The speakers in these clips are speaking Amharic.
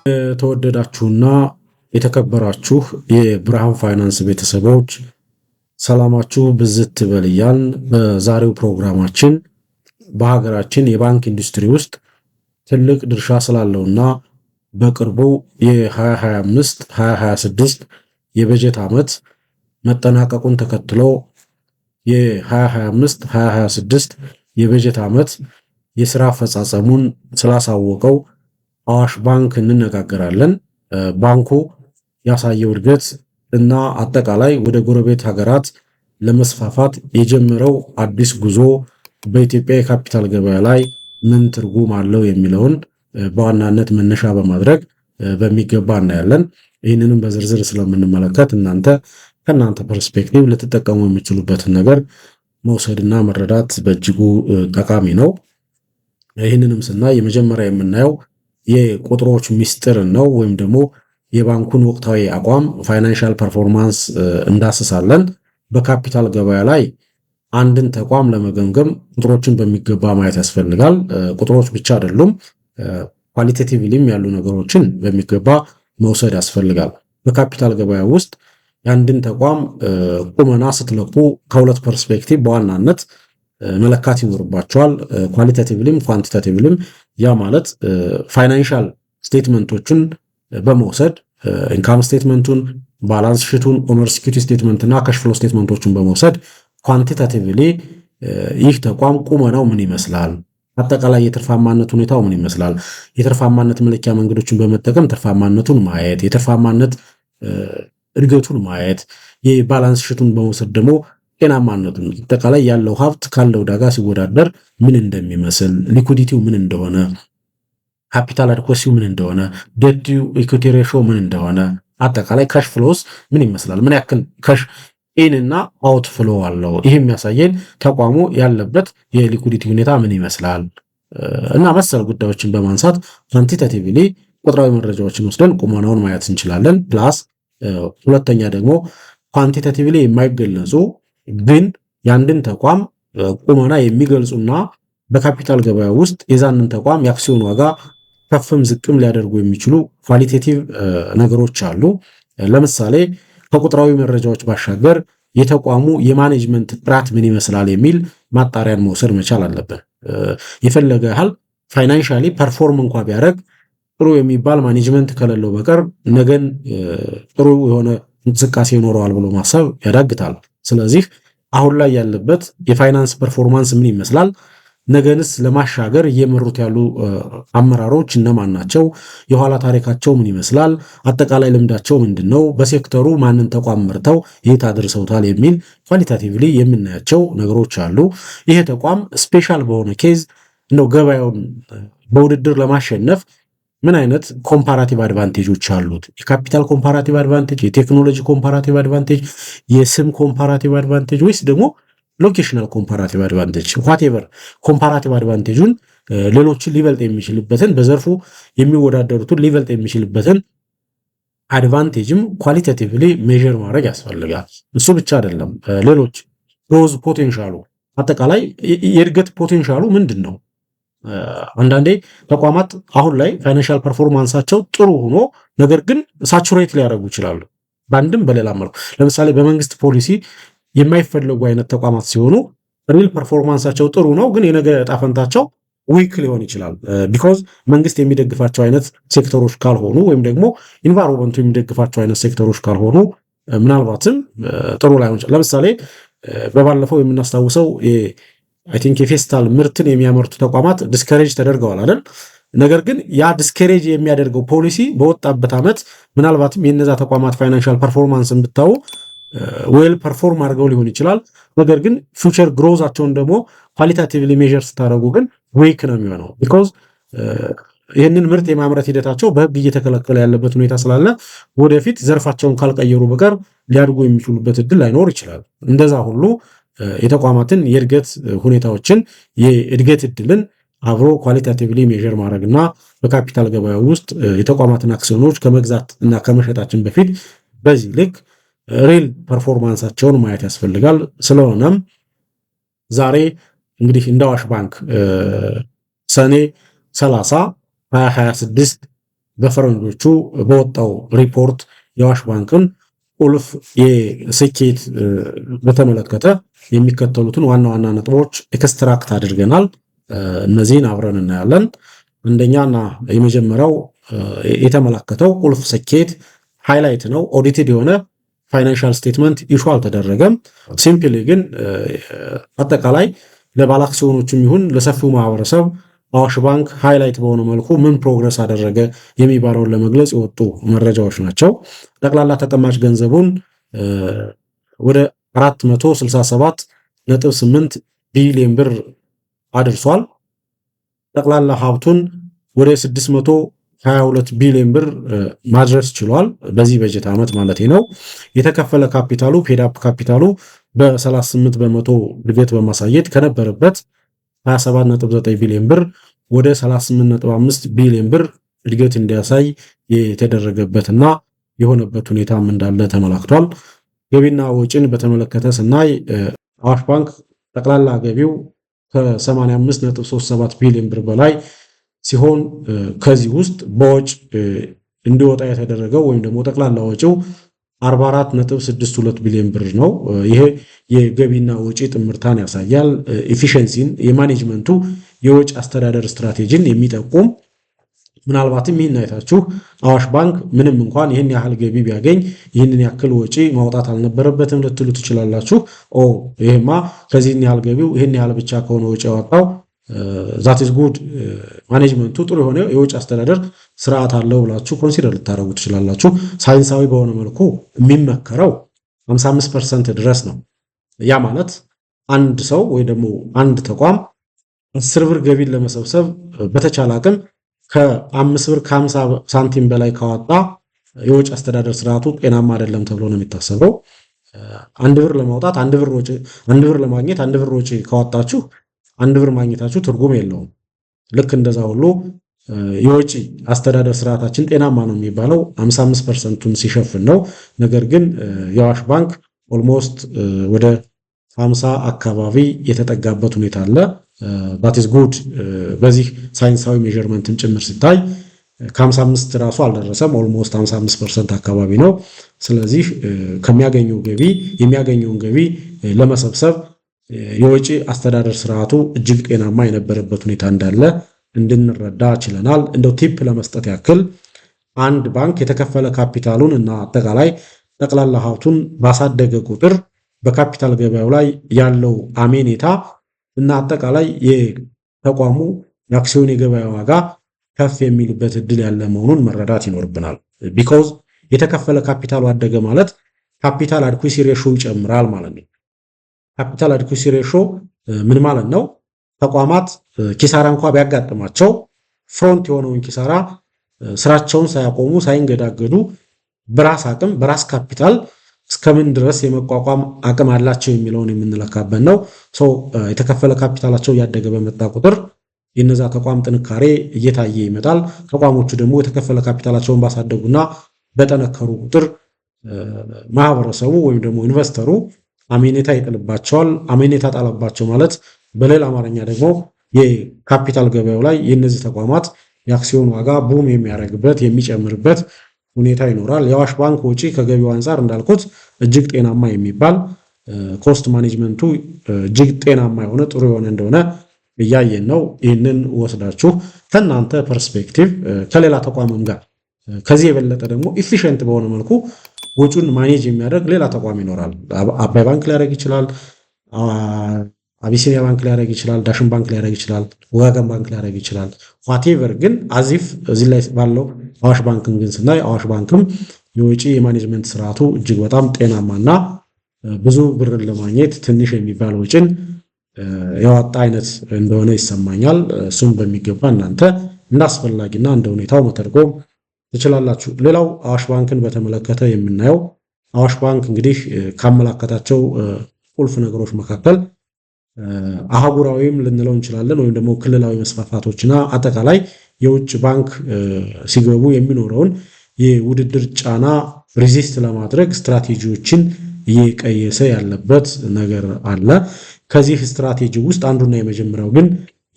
የተወደዳችሁና የተከበራችሁ የብርሃን ፋይናንስ ቤተሰቦች ሰላማችሁ ብዝት ይበል እያልን በዛሬው ፕሮግራማችን በሀገራችን የባንክ ኢንዱስትሪ ውስጥ ትልቅ ድርሻ ስላለውና በቅርቡ የ2025-2026 የበጀት ዓመት መጠናቀቁን ተከትሎ የ2025-2026 የበጀት ዓመት የሥራ አፈጻጸሙን ስላሳወቀው አዋሽ ባንክ እንነጋገራለን። ባንኩ ያሳየው እድገት እና አጠቃላይ ወደ ጎረቤት ሀገራት ለመስፋፋት የጀመረው አዲስ ጉዞ በኢትዮጵያ የካፒታል ገበያ ላይ ምን ትርጉም አለው የሚለውን በዋናነት መነሻ በማድረግ በሚገባ እናያለን። ይህንንም በዝርዝር ስለምንመለከት ከእናንተ ፐርስፔክቲቭ ልትጠቀሙ የሚችሉበትን ነገር መውሰድና መረዳት በእጅጉ ጠቃሚ ነው። ይህንንም ስናይ የመጀመሪያ የምናየው የቁጥሮች ሚስጥር ነው ወይም ደግሞ የባንኩን ወቅታዊ አቋም ፋይናንሻል ፐርፎርማንስ እንዳስሳለን። በካፒታል ገበያ ላይ አንድን ተቋም ለመገምገም ቁጥሮችን በሚገባ ማየት ያስፈልጋል። ቁጥሮች ብቻ አይደሉም፣ ኳሊቴቲቭሊም ያሉ ነገሮችን በሚገባ መውሰድ ያስፈልጋል። በካፒታል ገበያ ውስጥ የአንድን ተቋም ቁመና ስትለኩ ከሁለት ፐርስፔክቲቭ በዋናነት መለካት ይኖርባቸዋል። ኳሊቴቲቭሊም ኳንቲቴቲቭሊም። ያ ማለት ፋይናንሻል ስቴትመንቶችን በመውሰድ ኢንካም ስቴትመንቱን፣ ባላንስ ሺቱን፣ ኦነር ሲኪዩሪቲ ስቴትመንት እና ካሽፍሎ ስቴትመንቶችን በመውሰድ ኳንቲቴቲቭሊ ይህ ተቋም ቁመናው ምን ይመስላል፣ አጠቃላይ የትርፋማነት ሁኔታው ምን ይመስላል፣ የትርፋማነት መለኪያ መንገዶችን በመጠቀም ትርፋማነቱን ማየት፣ የትርፋማነት እድገቱን ማየት፣ የባላንስ ሺቱን በመውሰድ ደግሞ ጤናማነቱን አጠቃላይ ያለው ሀብት ካለው ዕዳ ጋር ሲወዳደር ምን እንደሚመስል፣ ሊኩዲቲው ምን እንደሆነ፣ ካፒታል አድኮሲው ምን እንደሆነ፣ ዴት ቱ ኢኩዊቲ ሬሾ ምን እንደሆነ፣ አጠቃላይ ካሽ ፍሎስ ምን ይመስላል፣ ምን ያክል ካሽ ኢን እና አውት ፍሎ አለው፣ ይህ የሚያሳየን ተቋሙ ያለበት የሊኩዲቲ ሁኔታ ምን ይመስላል እና መሰል ጉዳዮችን በማንሳት ኳንቲቴቲቭሊ ቁጥራዊ መረጃዎችን ወስደን ቁመናውን ማየት እንችላለን። ፕላስ ሁለተኛ ደግሞ ኳንቲቴቲቭሊ የማይገለጹ ግን የአንድን ተቋም ቁመና የሚገልጹና በካፒታል ገበያ ውስጥ የዛንን ተቋም የአክሲዮን ዋጋ ከፍም ዝቅም ሊያደርጉ የሚችሉ ኳሊቴቲቭ ነገሮች አሉ። ለምሳሌ ከቁጥራዊ መረጃዎች ባሻገር የተቋሙ የማኔጅመንት ጥራት ምን ይመስላል የሚል ማጣሪያን መውሰድ መቻል አለብን። የፈለገ ያህል ፋይናንሻሊ ፐርፎርም እንኳ ቢያደርግ ጥሩ የሚባል ማኔጅመንት ከሌለው በቀር ነገን ጥሩ የሆነ እንቅስቃሴ ይኖረዋል ብሎ ማሰብ ያዳግታል። ስለዚህ አሁን ላይ ያለበት የፋይናንስ ፐርፎርማንስ ምን ይመስላል፣ ነገንስ ለማሻገር እየመሩት ያሉ አመራሮች እነማን ናቸው፣ የኋላ ታሪካቸው ምን ይመስላል፣ አጠቃላይ ልምዳቸው ምንድነው፣ በሴክተሩ ማንን ተቋም መርተው የት አድርሰውታል የሚል ኳሊታቲቭሊ የምናያቸው ነገሮች አሉ። ይሄ ተቋም ስፔሻል በሆነ ኬዝ እንደው ገበያውን በውድድር ለማሸነፍ ምን አይነት ኮምፓራቲቭ አድቫንቴጆች አሉት? የካፒታል ኮምፓራቲቭ አድቫንቴጅ፣ የቴክኖሎጂ ኮምፓራቲቭ አድቫንቴጅ፣ የስም ኮምፓራቲቭ አድቫንቴጅ ወይስ ደግሞ ሎኬሽናል ኮምፓራቲቭ አድቫንቴጅ? ዋቴቨር ኮምፓራቲቭ አድቫንቴጁን ሌሎችን ሊበልጥ የሚችልበትን በዘርፉ የሚወዳደሩትን ሊበልጥ የሚችልበትን አድቫንቴጅም ኳሊቴቲቭሊ ሜዥር ማድረግ ያስፈልጋል። እሱ ብቻ አይደለም፣ ሌሎች ግሮዝ ፖቴንሻሉ አጠቃላይ የእድገት ፖቴንሻሉ ምንድን ነው? አንዳንዴ ተቋማት አሁን ላይ ፋይናንሻል ፐርፎርማንሳቸው ጥሩ ሆኖ ነገር ግን ሳቹሬት ሊያደርጉ ይችላሉ በአንድም በሌላ መልኩ። ለምሳሌ በመንግስት ፖሊሲ የማይፈለጉ አይነት ተቋማት ሲሆኑ ሪል ፐርፎርማንሳቸው ጥሩ ነው፣ ግን የነገ ዕጣ ፈንታቸው ዊክ ሊሆን ይችላል። ቢኮዝ መንግስት የሚደግፋቸው አይነት ሴክተሮች ካልሆኑ ወይም ደግሞ ኢንቫይሮንመንቱ የሚደግፋቸው አይነት ሴክተሮች ካልሆኑ ምናልባትም ጥሩ ላይሆን ይችላል። ለምሳሌ በባለፈው የምናስታውሰው አይ ቲንክ የፌስታል ምርትን የሚያመርቱ ተቋማት ዲስከሬጅ ተደርገዋል አይደል? ነገር ግን ያ ዲስከሬጅ የሚያደርገው ፖሊሲ በወጣበት ዓመት ምናልባትም የነዛ ተቋማት ፋይናንሻል ፐርፎርማንስን ብታዩ ዌል ፐርፎርም አድርገው ሊሆን ይችላል። ነገር ግን ፊውቸር ግሮዛቸውን ደግሞ ኳሊታቲቭሊ ሜዥር ስታደርጉ ግን ዌክ ነው የሚሆነው። ቢኮዝ ይህንን ምርት የማምረት ሂደታቸው በሕግ እየተከለከለ ያለበት ሁኔታ ስላለ ወደፊት ዘርፋቸውን ካልቀየሩ በቀር ሊያድጉ የሚችሉበት እድል ላይኖር ይችላል። እንደዛ ሁሉ የተቋማትን የእድገት ሁኔታዎችን የእድገት እድልን አብሮ ኳሊታቲቭሊ ሜዥር ማድረግና በካፒታል ገበያ ውስጥ የተቋማትን አክሲዮኖች ከመግዛት እና ከመሸጣችን በፊት በዚህ ልክ ሪል ፐርፎርማንሳቸውን ማየት ያስፈልጋል። ስለሆነም ዛሬ እንግዲህ እንደ አዋሽ ባንክ ሰኔ 30 2026 በፈረንጆቹ በወጣው ሪፖርት የአዋሽ ባንክን ቁልፍ የስኬት በተመለከተ የሚከተሉትን ዋና ዋና ነጥቦች ኤክስትራክት አድርገናል። እነዚህን አብረን እናያለን። አንደኛና የመጀመሪያው የተመለከተው ቁልፍ ስኬት ሃይላይት ነው። ኦዲትድ የሆነ ፋይናንሻል ስቴትመንት ኢሹ አልተደረገም። ሲምፕሊ ግን አጠቃላይ ለባለአክሲዮኖችም ይሁን ለሰፊው ማህበረሰብ አዋሽ ባንክ ሃይላይት በሆነ መልኩ ምን ፕሮግረስ አደረገ የሚባለውን ለመግለጽ የወጡ መረጃዎች ናቸው። ጠቅላላ ተቀማጭ ገንዘቡን ወደ 467.8 ቢሊዮን ብር አድርሷል። ጠቅላላ ሀብቱን ወደ 622 ቢሊዮን ብር ማድረስ ችሏል። በዚህ በጀት ዓመት ማለት ነው። የተከፈለ ካፒታሉ ፔዳፕ ካፒታሉ በ38 በመቶ እድገት በማሳየት ከነበረበት 27.9 ቢሊዮን ብር ወደ 38.5 ቢሊዮን ብር እድገት እንዲያሳይ የተደረገበትና የሆነበት ሁኔታም እንዳለ ተመላክቷል። ገቢና ወጪን በተመለከተ ስናይ አዋሽ ባንክ ጠቅላላ ገቢው ከ85.37 ቢሊዮን ብር በላይ ሲሆን ከዚህ ውስጥ በወጭ እንዲወጣ የተደረገው ወይም ደግሞ ጠቅላላ ወጪው 44.62 ቢሊዮን ብር ነው። ይሄ የገቢና ወጪ ጥምርታን ያሳያል። ኤፊሽንሲን የማኔጅመንቱ የወጪ አስተዳደር ስትራቴጂን የሚጠቁም ምናልባትም ይህን አይታችሁ አዋሽ ባንክ ምንም እንኳን ይህን ያህል ገቢ ቢያገኝ ይህንን ያክል ወጪ ማውጣት አልነበረበትም ልትሉ ትችላላችሁ። ይሄማ ከዚህን ያህል ገቢው ይህን ያህል ብቻ ከሆነ ወጪ ያወጣው ዛት ኢዝ ጉድ ማኔጅመንቱ ጥሩ የሆነ የወጪ አስተዳደር ስርዓት አለው ብላችሁ ኮንሲደር ልታደርጉ ትችላላችሁ። ሳይንሳዊ በሆነ መልኩ የሚመከረው 55% ድረስ ነው። ያ ማለት አንድ ሰው ወይ ደግሞ አንድ ተቋም 10 ብር ገቢን ለመሰብሰብ በተቻለ አቅም ከ5 ብር ከ50 ሳንቲም በላይ ካወጣ የወጪ አስተዳደር ስርዓቱ ጤናማ አይደለም ተብሎ ነው የሚታሰበው። 1 ብር ለማውጣት 1 ብር ወጪ 1 ብር ለማግኘት 1 ብር ወጪ ካወጣችሁ 1 ብር ማግኘታችሁ ትርጉም የለውም። ልክ እንደዛ ሁሉ የወጪ አስተዳደር ስርዓታችን ጤናማ ነው የሚባለው 55%ቱን ሲሸፍን ነው። ነገር ግን የአዋሽ ባንክ ኦልሞስት ወደ 50 አካባቢ የተጠጋበት ሁኔታ አለ። that is good በዚህ ሳይንሳዊ ሜዠርመንትም ጭምር ሲታይ ከ55 ራሱ አልደረሰም። ኦልሞስት 55% አካባቢ ነው። ስለዚህ የሚያገኘውን ገቢ ለመሰብሰብ የወጪ አስተዳደር ስርዓቱ እጅግ ጤናማ የነበረበት ሁኔታ እንዳለ እንድንረዳ ችለናል። እንደው ቲፕ ለመስጠት ያክል አንድ ባንክ የተከፈለ ካፒታሉን እና አጠቃላይ ጠቅላላ ሀብቱን ባሳደገ ቁጥር በካፒታል ገበያው ላይ ያለው አሜኔታ እና አጠቃላይ የተቋሙ የአክሲዮን የገበያ ዋጋ ከፍ የሚልበት እድል ያለ መሆኑን መረዳት ይኖርብናል። ቢኮዝ የተከፈለ ካፒታሉ አደገ ማለት ካፒታል አድኩሲ ሬሾ ይጨምራል ማለት ነው። ካፒታል አድኩሲ ሬሾ ምን ማለት ነው? ተቋማት ኪሳራ እንኳን ቢያጋጥማቸው ፍሮንት የሆነውን ኪሳራ ስራቸውን ሳያቆሙ ሳይንገዳገዱ በራስ አቅም በራስ ካፒታል እስከምን ድረስ የመቋቋም አቅም አላቸው የሚለውን የምንለካበት ነው። የተከፈለ ካፒታላቸው እያደገ በመጣ ቁጥር የነዛ ተቋም ጥንካሬ እየታየ ይመጣል። ተቋሞቹ ደግሞ የተከፈለ ካፒታላቸውን ባሳደጉና በጠነከሩ ቁጥር ማህበረሰቡ ወይም ደግሞ ኢንቨስተሩ አሜኔታ ይጥልባቸዋል። አሜኔታ ጣለባቸው ማለት በሌላ አማርኛ ደግሞ የካፒታል ገበያው ላይ የነዚህ ተቋማት የአክሲዮን ዋጋ ቡም የሚያደርግበት የሚጨምርበት ሁኔታ ይኖራል። የአዋሽ ባንክ ወጪ ከገቢው አንጻር እንዳልኩት እጅግ ጤናማ የሚባል ኮስት ማኔጅመንቱ እጅግ ጤናማ የሆነ ጥሩ የሆነ እንደሆነ እያየን ነው። ይህንን ወስዳችሁ ከእናንተ ፐርስፔክቲቭ ከሌላ ተቋምም ጋር ከዚህ የበለጠ ደግሞ ኢፊሽንት በሆነ መልኩ ወጪውን ማኔጅ የሚያደርግ ሌላ ተቋም ይኖራል። አባይ ባንክ ሊያደርግ ይችላል፣ አቢሲኒያ ባንክ ሊያደርግ ይችላል፣ ዳሽን ባንክ ሊያደርግ ይችላል፣ ወጋገን ባንክ ሊያደርግ ይችላል። ዋቴቨር ግን አዚፍ እዚህ ላይ ባለው አዋሽ ባንክን ግን ስናይ አዋሽ ባንክም የወጪ የማኔጅመንት ስርዓቱ እጅግ በጣም ጤናማና ብዙ ብርን ለማግኘት ትንሽ የሚባል ወጪን ያወጣ አይነት እንደሆነ ይሰማኛል። እሱም በሚገባ እናንተ እንዳስፈላጊና እንደ ሁኔታው መተርጎም ትችላላችሁ። ሌላው አዋሽ ባንክን በተመለከተ የምናየው አዋሽ ባንክ እንግዲህ ካመላከታቸው ቁልፍ ነገሮች መካከል አህጉራዊም ልንለው እንችላለን ወይም ደግሞ ክልላዊ መስፋፋቶችና አጠቃላይ የውጭ ባንክ ሲገቡ የሚኖረውን የውድድር ጫና ሪዚስት ለማድረግ ስትራቴጂዎችን እየቀየሰ ያለበት ነገር አለ። ከዚህ ስትራቴጂ ውስጥ አንዱና የመጀመሪያው ግን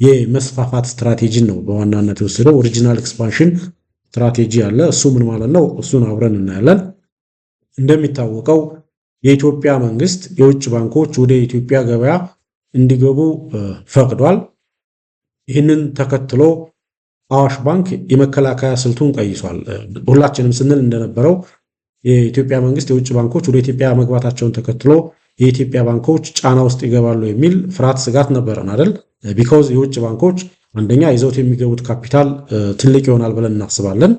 የመስፋፋት ስትራቴጂን ነው በዋናነት የወሰደው። ኦሪጂናል ኤክስፓንሽን ስትራቴጂ አለ። እሱ ምን ማለት ነው? እሱን አብረን እናያለን። እንደሚታወቀው የኢትዮጵያ መንግስት የውጭ ባንኮች ወደ ኢትዮጵያ ገበያ እንዲገቡ ፈቅዷል። ይህንን ተከትሎ አዋሽ ባንክ የመከላከያ ስልቱን ቀይሷል። ሁላችንም ስንል እንደነበረው የኢትዮጵያ መንግስት የውጭ ባንኮች ወደ ኢትዮጵያ መግባታቸውን ተከትሎ የኢትዮጵያ ባንኮች ጫና ውስጥ ይገባሉ የሚል ፍርሃት፣ ስጋት ነበረን አይደል? ቢኮዝ የውጭ ባንኮች አንደኛ ይዘውት የሚገቡት ካፒታል ትልቅ ይሆናል ብለን እናስባለን።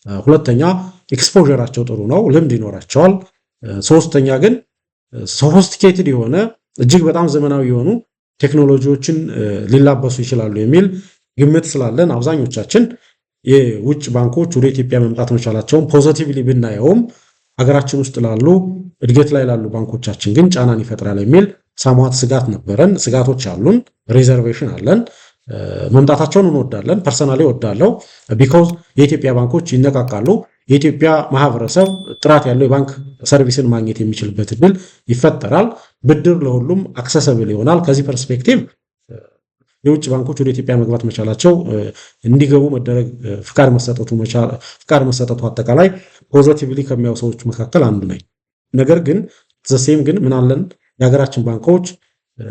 ሁለተኛ ኤክስፖዠራቸው ጥሩ ነው፣ ልምድ ይኖራቸዋል። ሶስተኛ ግን ሶፊስቲኬትድ የሆነ እጅግ በጣም ዘመናዊ የሆኑ ቴክኖሎጂዎችን ሊላበሱ ይችላሉ የሚል ግምት ስላለን አብዛኞቻችን የውጭ ባንኮች ወደ ኢትዮጵያ መምጣት መቻላቸውን ፖዚቲቭሊ ብናየውም ሀገራችን ውስጥ ላሉ እድገት ላይ ላሉ ባንኮቻችን ግን ጫናን ይፈጥራል የሚል ሳሟት ስጋት ነበረን። ስጋቶች አሉን፣ ሪዘርቬሽን አለን። መምጣታቸውን እንወዳለን። ፐርሰናሊ ወዳለው ቢኮዝ የኢትዮጵያ ባንኮች ይነቃቃሉ። የኢትዮጵያ ማህበረሰብ ጥራት ያለው የባንክ ሰርቪስን ማግኘት የሚችልበት እድል ይፈጠራል። ብድር ለሁሉም አክሰሰብል ይሆናል። ከዚህ ፐርስፔክቲቭ የውጭ ባንኮች ወደ ኢትዮጵያ መግባት መቻላቸው እንዲገቡ መደረግ ፍቃድ መሰጠቱ አጠቃላይ ፖዚቲቭሊ ከሚያዩ ሰዎች መካከል አንዱ ነኝ። ነገር ግን ዘሴም ግን ምናለን የሀገራችን ባንኮች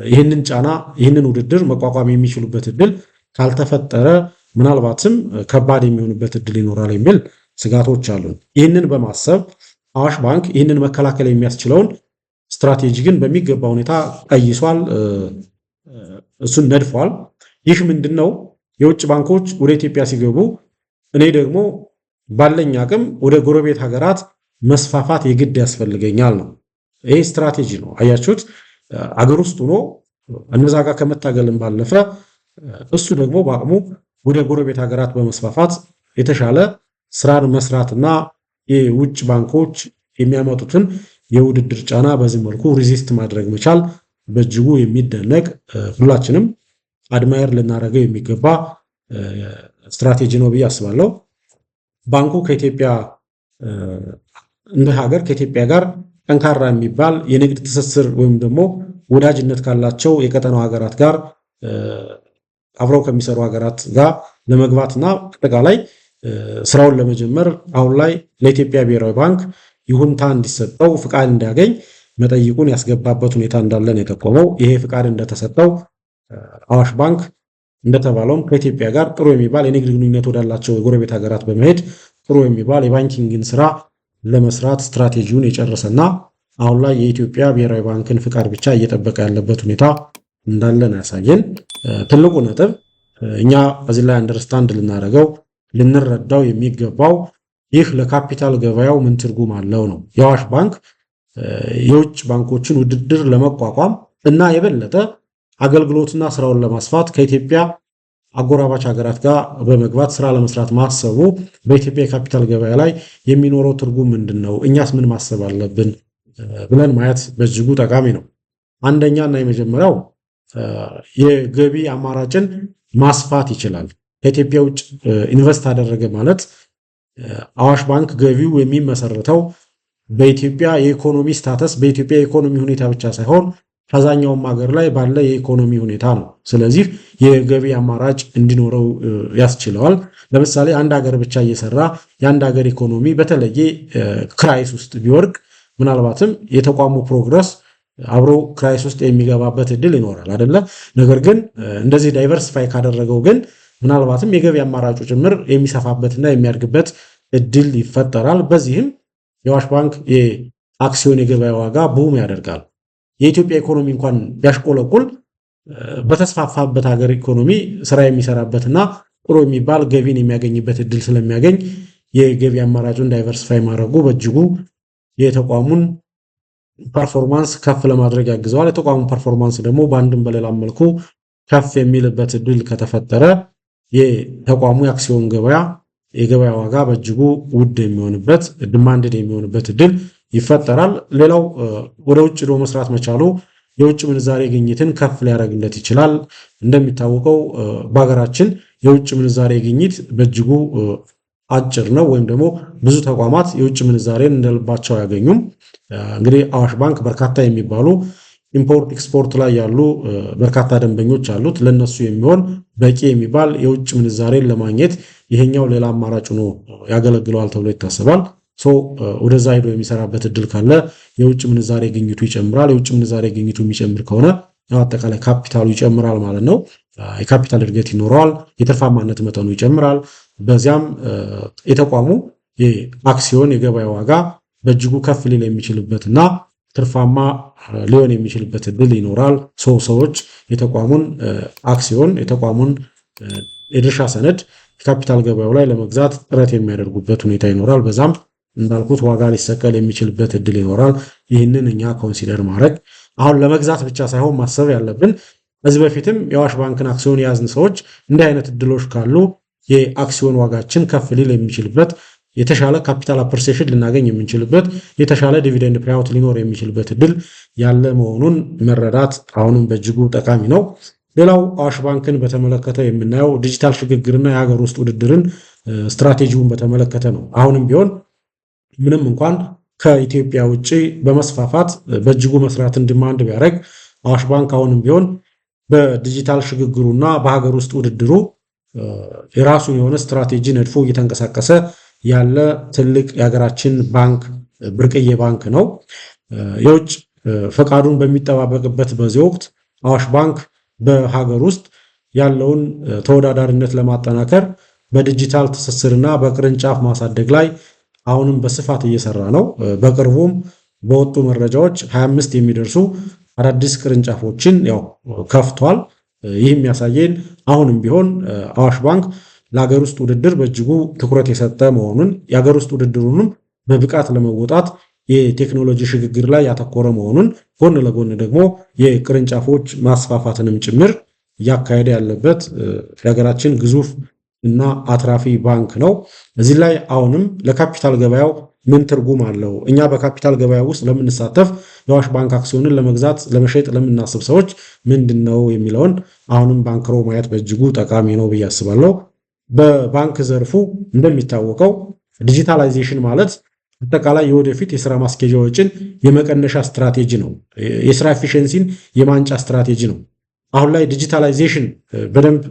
ይህንን ጫና ይህንን ውድድር መቋቋም የሚችሉበት እድል ካልተፈጠረ ምናልባትም ከባድ የሚሆንበት እድል ይኖራል የሚል ስጋቶች አሉን። ይህንን በማሰብ አዋሽ ባንክ ይህንን መከላከል የሚያስችለውን ስትራቴጂ ግን በሚገባ ሁኔታ ቀይሷል፣ እሱን ነድፏል። ይህ ምንድነው? የውጭ ባንኮች ወደ ኢትዮጵያ ሲገቡ እኔ ደግሞ ባለኝ አቅም ወደ ጎረቤት ሀገራት መስፋፋት የግድ ያስፈልገኛል ነው። ይሄ ስትራቴጂ ነው። አያችሁት? አገር ውስጥ ሆኖ እነዛ ጋር ከመታገልም ባለፈ እሱ ደግሞ በአቅሙ ወደ ጎረቤት ሀገራት በመስፋፋት የተሻለ ስራን መስራትና የውጭ ባንኮች የሚያመጡትን የውድድር ጫና በዚህ መልኩ ሪዚስት ማድረግ መቻል በእጅጉ የሚደነቅ ሁላችንም አድማየር ልናደርገው የሚገባ ስትራቴጂ ነው ብዬ አስባለሁ። ባንኩ ከኢትዮጵያ እንደ ሀገር ከኢትዮጵያ ጋር ጠንካራ የሚባል የንግድ ትስስር ወይም ደግሞ ወዳጅነት ካላቸው የቀጠናው ሀገራት ጋር አብረው ከሚሰሩ ሀገራት ጋር ለመግባትና አጠቃላይ ስራውን ለመጀመር አሁን ላይ ለኢትዮጵያ ብሔራዊ ባንክ ይሁንታ እንዲሰጠው ፍቃድ እንዲያገኝ መጠይቁን ያስገባበት ሁኔታ እንዳለን የጠቆመው። ይሄ ፍቃድ እንደተሰጠው አዋሽ ባንክ እንደተባለውም ከኢትዮጵያ ጋር ጥሩ የሚባል የንግድ ግንኙነት ወዳላቸው የጎረቤት ሀገራት በመሄድ ጥሩ የሚባል የባንኪንግን ስራ ለመስራት ስትራቴጂውን የጨረሰና አሁን ላይ የኢትዮጵያ ብሔራዊ ባንክን ፍቃድ ብቻ እየጠበቀ ያለበት ሁኔታ እንዳለን ያሳየን። ትልቁ ነጥብ እኛ በዚህ ላይ አንደርስታንድ ልናደርገው ልንረዳው የሚገባው ይህ ለካፒታል ገበያው ምን ትርጉም አለው ነው። የአዋሽ ባንክ የውጭ ባንኮችን ውድድር ለመቋቋም እና የበለጠ አገልግሎትና ስራውን ለማስፋት ከኢትዮጵያ አጎራባች ሀገራት ጋር በመግባት ስራ ለመስራት ማሰቡ በኢትዮጵያ የካፒታል ገበያ ላይ የሚኖረው ትርጉም ምንድነው? እኛስ ምን ማሰብ አለብን ብለን ማየት በእጅጉ ጠቃሚ ነው። አንደኛ እና የመጀመሪያው የገቢ አማራጭን ማስፋት ይችላል። ከኢትዮጵያ ውጭ ኢንቨስት አደረገ ማለት አዋሽ ባንክ ገቢው የሚመሰረተው በኢትዮጵያ የኢኮኖሚ ስታተስ በኢትዮጵያ የኢኮኖሚ ሁኔታ ብቻ ሳይሆን ከዛኛውም ሀገር ላይ ባለ የኢኮኖሚ ሁኔታ ነው። ስለዚህ የገቢ አማራጭ እንዲኖረው ያስችለዋል። ለምሳሌ አንድ ሀገር ብቻ እየሰራ የአንድ ሀገር ኢኮኖሚ በተለየ ክራይስ ውስጥ ቢወርቅ ምናልባትም የተቋሙ ፕሮግረስ አብሮ ክራይስ ውስጥ የሚገባበት እድል ይኖራል አይደለ? ነገር ግን እንደዚህ ዳይቨርሲፋይ ካደረገው ግን ምናልባትም የገቢ አማራጩ ጭምር የሚሰፋበትና የሚያድግበት እድል ይፈጠራል። በዚህም የአዋሽ ባንክ የአክሲዮን የገበያ ዋጋ ቡም ያደርጋል። የኢትዮጵያ ኢኮኖሚ እንኳን ቢያሽቆለቁል በተስፋፋበት ሀገር ኢኮኖሚ ስራ የሚሰራበትና ጥሩ የሚባል ገቢን የሚያገኝበት እድል ስለሚያገኝ የገቢ አማራጩን ዳይቨርሲፋይ ማድረጉ በእጅጉ የተቋሙን ፐርፎርማንስ ከፍ ለማድረግ ያግዘዋል። የተቋሙ ፐርፎርማንስ ደግሞ በአንድም በሌላም መልኩ ከፍ የሚልበት እድል ከተፈጠረ የተቋሙ የአክሲዮን የገበያ ዋጋ በእጅጉ ውድ የሚሆንበት ዲማንድድ የሚሆንበት እድል ይፈጠራል። ሌላው ወደ ውጭ ሄዶ መስራት መቻሉ የውጭ ምንዛሬ ግኝትን ከፍ ሊያደርግለት ይችላል። እንደሚታወቀው በሀገራችን የውጭ ምንዛሬ ግኝት በእጅጉ አጭር ነው፣ ወይም ደግሞ ብዙ ተቋማት የውጭ ምንዛሬን እንደልባቸው አያገኙም። እንግዲህ አዋሽ ባንክ በርካታ የሚባሉ ኢምፖርት ኤክስፖርት ላይ ያሉ በርካታ ደንበኞች አሉት። ለነሱ የሚሆን በቂ የሚባል የውጭ ምንዛሬን ለማግኘት ይሄኛው ሌላ አማራጭ ሆኖ ያገለግለዋል ተብሎ ይታሰባል። ወደዛ ሄዶ የሚሰራበት እድል ካለ የውጭ ምንዛሬ ግኝቱ ይጨምራል። የውጭ ምንዛሬ ግኝቱ የሚጨምር ከሆነ አጠቃላይ ካፒታሉ ይጨምራል ማለት ነው። የካፒታል እድገት ይኖረዋል። የትርፋማነት መጠኑ ይጨምራል። በዚያም የተቋሙ የአክሲዮን የገበያ ዋጋ በእጅጉ ከፍ ሊል የሚችልበትና ትርፋማ ሊሆን የሚችልበት እድል ይኖራል። ሰዎች የተቋሙን አክሲዮን የተቋሙን የድርሻ ሰነድ የካፒታል ገበያው ላይ ለመግዛት ጥረት የሚያደርጉበት ሁኔታ ይኖራል። በዛም እንዳልኩት ዋጋ ሊሰቀል የሚችልበት እድል ይኖራል። ይህንን እኛ ኮንሲደር ማድረግ አሁን ለመግዛት ብቻ ሳይሆን ማሰብ ያለብን ከዚህ በፊትም የአዋሽ ባንክን አክሲዮን የያዝን ሰዎች እንዲህ አይነት እድሎች ካሉ የአክሲዮን ዋጋችን ከፍ ሊል የሚችልበት የተሻለ ካፒታል አፕሪሲዬሽን ልናገኝ የምንችልበት የተሻለ ዲቪደንድ ፔይአውት ሊኖር የሚችልበት እድል ያለ መሆኑን መረዳት አሁንም በእጅጉ ጠቃሚ ነው። ሌላው አዋሽ ባንክን በተመለከተ የምናየው ዲጂታል ሽግግርና የሀገር ውስጥ ውድድርን ስትራቴጂውን በተመለከተ ነው። አሁንም ቢሆን ምንም እንኳን ከኢትዮጵያ ውጭ በመስፋፋት በእጅጉ መስራትን ዲማንድ ቢያደርግ አዋሽ ባንክ አሁንም ቢሆን በዲጂታል ሽግግሩና በሀገር ውስጥ ውድድሩ የራሱን የሆነ ስትራቴጂ ነድፎ እየተንቀሳቀሰ ያለ ትልቅ የሀገራችን ባንክ ብርቅዬ ባንክ ነው። የውጭ ፈቃዱን በሚጠባበቅበት በዚህ ወቅት አዋሽ ባንክ በሀገር ውስጥ ያለውን ተወዳዳሪነት ለማጠናከር በዲጂታል ትስስርና በቅርንጫፍ ማሳደግ ላይ አሁንም በስፋት እየሰራ ነው። በቅርቡም በወጡ መረጃዎች 25 የሚደርሱ አዳዲስ ቅርንጫፎችን ከፍቷል። ይህ የሚያሳየን አሁንም ቢሆን አዋሽ ባንክ ለሀገር ውስጥ ውድድር በእጅጉ ትኩረት የሰጠ መሆኑን የሀገር ውስጥ ውድድሩንም በብቃት ለመወጣት የቴክኖሎጂ ሽግግር ላይ ያተኮረ መሆኑን ጎን ለጎን ደግሞ የቅርንጫፎች ማስፋፋትንም ጭምር እያካሄደ ያለበት የሀገራችን ግዙፍ እና አትራፊ ባንክ ነው። እዚህ ላይ አሁንም ለካፒታል ገበያው ምን ትርጉም አለው? እኛ በካፒታል ገበያ ውስጥ ለምንሳተፍ የአዋሽ ባንክ አክሲዮንን ለመግዛት ለመሸጥ ለምናስብ ሰዎች ምንድነው የሚለውን አሁንም ባንክሮ ማየት በእጅጉ ጠቃሚ ነው ብዬ አስባለሁ። በባንክ ዘርፉ እንደሚታወቀው ዲጂታላይዜሽን ማለት አጠቃላይ የወደፊት የስራ ማስኬጃ ወጪን የመቀነሻ ስትራቴጂ ነው። የስራ ኤፊሽንሲን የማንጫ ስትራቴጂ ነው። አሁን ላይ ዲጂታላይዜሽን በደንብ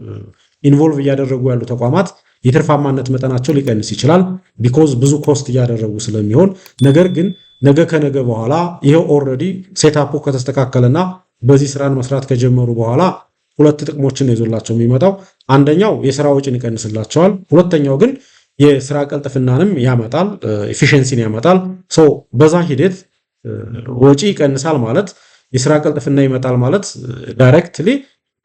ኢንቮልቭ እያደረጉ ያሉ ተቋማት የትርፋማነት መጠናቸው ሊቀንስ ይችላል፣ ቢኮዝ ብዙ ኮስት እያደረጉ ስለሚሆን። ነገር ግን ነገ ከነገ በኋላ ይሄው ኦልሬዲ ሴታፑ ከተስተካከለና በዚህ ስራን መስራት ከጀመሩ በኋላ ሁለት ጥቅሞችን ይዞላቸው የሚመጣው አንደኛው የስራ ወጪን ይቀንስላቸዋል። ሁለተኛው ግን የስራ ቀልጥፍናንም ያመጣል፣ ኤፊሽንሲን ያመጣል። በዛ ሂደት ወጪ ይቀንሳል ማለት የስራ ቀልጥፍና ይመጣል ማለት ዳይሬክትሊ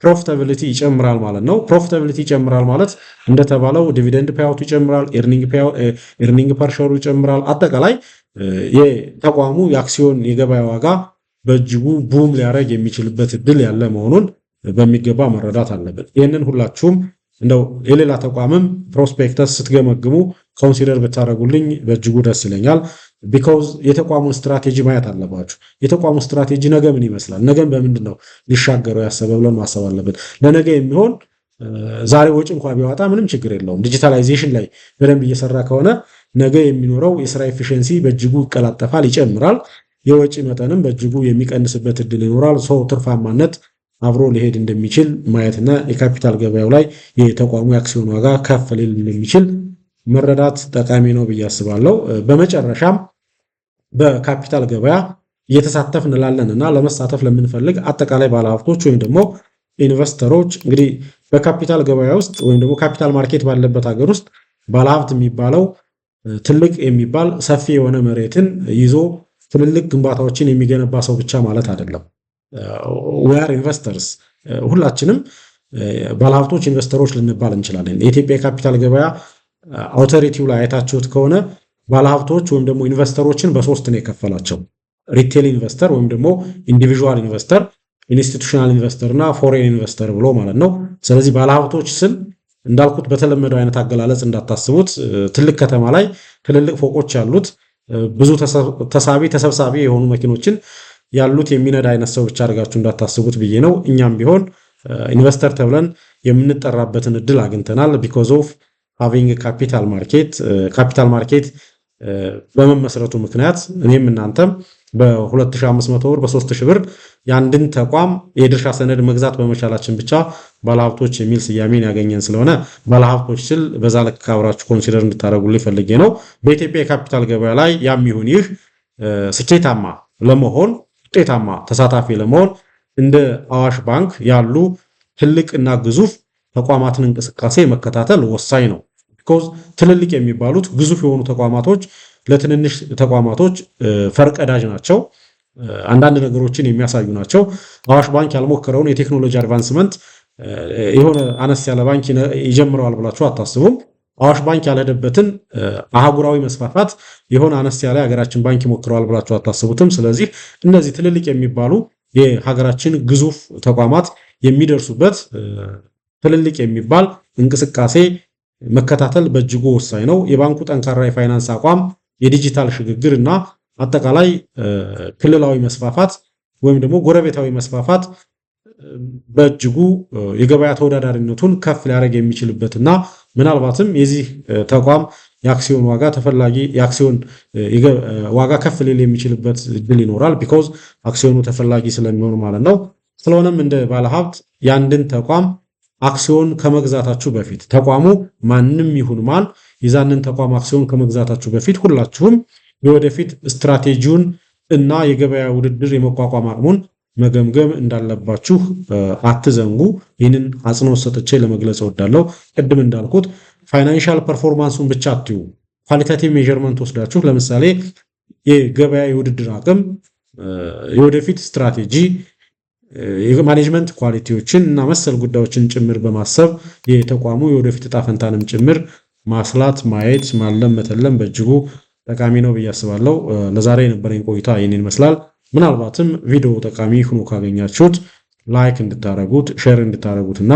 ፕሮፊታቢሊቲ ይጨምራል ማለት ነው። ፕሮፊታቢሊቲ ይጨምራል ማለት እንደተባለው ዲቪደንድ ፔይአውቱ ይጨምራል፣ ኤርኒንግ ፐር ሼሩ ይጨምራል። አጠቃላይ የተቋሙ የአክሲዮን የገበያ ዋጋ በእጅጉ ቡም ሊያደርግ የሚችልበት እድል ያለ መሆኑን በሚገባ መረዳት አለብን። ይህንን ሁላችሁም እንደው የሌላ ተቋምም ፕሮስፔክተስ ስትገመግሙ ኮንሲደር ብታደርጉልኝ በእጅጉ ደስ ይለኛል። ቢኮዝ የተቋሙን ስትራቴጂ ማየት አለባችሁ። የተቋሙ ስትራቴጂ ነገ ምን ይመስላል፣ ነገም በምንድን ነው ሊሻገረው ያሰበ ብለን ማሰብ አለብን። ለነገ የሚሆን ዛሬ ወጪ እንኳን ቢያወጣ ምንም ችግር የለውም። ዲጂታላይዜሽን ላይ በደንብ እየሰራ ከሆነ ነገ የሚኖረው የስራ ኤፊሽንሲ በእጅጉ ይቀላጠፋል፣ ይጨምራል። የወጪ መጠንም በእጅጉ የሚቀንስበት እድል ይኖራል። ትርፋማነት አብሮ ሊሄድ እንደሚችል ማየትና የካፒታል ገበያው ላይ የተቋሙ የአክሲዮን ዋጋ ከፍ ሊል እንደሚችል መረዳት ጠቃሚ ነው ብዬ አስባለሁ። በመጨረሻም በካፒታል ገበያ እየተሳተፍን ላለንና ለመሳተፍ ለምንፈልግ አጠቃላይ ባለሀብቶች ወይም ደግሞ ኢንቨስተሮች እንግዲህ በካፒታል ገበያ ውስጥ ወይም ደግሞ ካፒታል ማርኬት ባለበት ሀገር ውስጥ ባለሀብት የሚባለው ትልቅ የሚባል ሰፊ የሆነ መሬትን ይዞ ትልልቅ ግንባታዎችን የሚገነባ ሰው ብቻ ማለት አይደለም። we are investors ሁላችንም ባለሀብቶች ኢንቨስተሮች ልንባል እንችላለን። የኢትዮጵያ ካፒታል ገበያ አውቶሪቲው ላይ አይታችሁት ከሆነ ባለሀብቶች ወይም ደግሞ ኢንቨስተሮችን በሶስት ነው የከፈላቸው። ሪቴል ኢንቨስተር ወይም ደግሞ ኢንዲቪዥዋል ኢንቨስተር፣ ኢንስቲቱሽናል ኢንቨስተር እና ፎሬን ኢንቨስተር ብሎ ማለት ነው። ስለዚህ ባለሀብቶች ስል እንዳልኩት በተለመደው አይነት አገላለጽ እንዳታስቡት ትልቅ ከተማ ላይ ትልልቅ ፎቆች ያሉት ብዙ ተሰብሳቢ የሆኑ መኪኖችን ያሉት የሚነዳ አይነት ሰው ብቻ አድርጋችሁ እንዳታስቡት ብዬ ነው። እኛም ቢሆን ኢንቨስተር ተብለን የምንጠራበትን እድል አግኝተናል። ቢኮዝ ኦፍ ሃቪንግ ካፒታል ማርኬት በመመስረቱ ምክንያት እኔም እናንተም በ2500 ብር በ3000 ብር የአንድን ተቋም የድርሻ ሰነድ መግዛት በመቻላችን ብቻ ባለሀብቶች የሚል ስያሜን ያገኘን ስለሆነ ባለሀብቶች ስል በዛ ልክ አብራችሁ ኮንሲደር እንድታደርጉልኝ ፈልጌ ነው። በኢትዮጵያ የካፒታል ገበያ ላይ ያም ይሁን ይህ ስኬታማ ለመሆን ውጤታማ ተሳታፊ ለመሆን እንደ አዋሽ ባንክ ያሉ ትልቅና ግዙፍ ተቋማትን እንቅስቃሴ መከታተል ወሳኝ ነው። ቢኮዝ ትልልቅ የሚባሉት ግዙፍ የሆኑ ተቋማቶች ለትንንሽ ተቋማቶች ፈርቀዳጅ ናቸው። አንዳንድ ነገሮችን የሚያሳዩ ናቸው። አዋሽ ባንክ ያልሞከረውን የቴክኖሎጂ አድቫንስመንት የሆነ አነስ ያለ ባንክ ይጀምረዋል ብላችሁ አታስቡም። አዋሽ ባንክ ያልሄደበትን አህጉራዊ መስፋፋት የሆነ አነስ ያለ የሀገራችን ባንክ ይሞክረዋል ብላችሁ አታስቡትም። ስለዚህ እነዚህ ትልልቅ የሚባሉ የሀገራችን ግዙፍ ተቋማት የሚደርሱበት ትልልቅ የሚባል እንቅስቃሴ መከታተል በእጅጉ ወሳኝ ነው። የባንኩ ጠንካራ የፋይናንስ አቋም፣ የዲጂታል ሽግግር እና አጠቃላይ ክልላዊ መስፋፋት ወይም ደግሞ ጎረቤታዊ መስፋፋት በእጅጉ የገበያ ተወዳዳሪነቱን ከፍ ሊያደርግ የሚችልበትና ምናልባትም የዚህ ተቋም የአክሲዮን ዋጋ ተፈላጊ የአክሲዮን ዋጋ ከፍ ሊል የሚችልበት እድል ይኖራል። ቢኮዝ አክሲዮኑ ተፈላጊ ስለሚሆን ማለት ነው። ስለሆነም እንደ ባለሀብት የአንድን ተቋም አክሲዮን ከመግዛታችሁ በፊት ተቋሙ ማንም ይሁን ማን የዛንን ተቋም አክሲዮን ከመግዛታችሁ በፊት ሁላችሁም የወደፊት ስትራቴጂውን እና የገበያ ውድድር የመቋቋም አቅሙን መገምገም እንዳለባችሁ አትዘንጉ። ይህንን አጽንኦት ሰጥቼ ለመግለጽ እወዳለሁ። ቅድም እንዳልኩት ፋይናንሻል ፐርፎርማንሱን ብቻ አትዩ፣ ኳሊታቲቭ ሜዠርመንት ወስዳችሁ ለምሳሌ የገበያ የውድድር አቅም፣ የወደፊት ስትራቴጂ፣ የማኔጅመንት ኳሊቲዎችን እና መሰል ጉዳዮችን ጭምር በማሰብ የተቋሙ የወደፊት ዕጣ ፈንታንም ጭምር ማስላት፣ ማየት፣ ማለም፣ መተለም በእጅጉ ጠቃሚ ነው ብዬ አስባለሁ። ለዛሬ የነበረኝ ቆይታ ይህንን ይመስላል። ምናልባትም ቪዲዮ ጠቃሚ ሆኖ ካገኛችሁት ላይክ እንድታረጉት፣ ሼር እንድታረጉት እና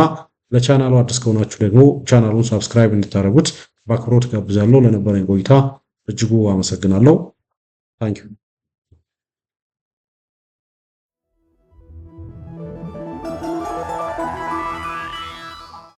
ለቻናሉ አዲስ ከሆናችሁ ደግሞ ቻናሉን ሰብስክራይብ እንድታረጉት በአክብሮት ጋብዛለሁ። ለነበረኝ ቆይታ እጅጉ አመሰግናለሁ። ታንኪዩ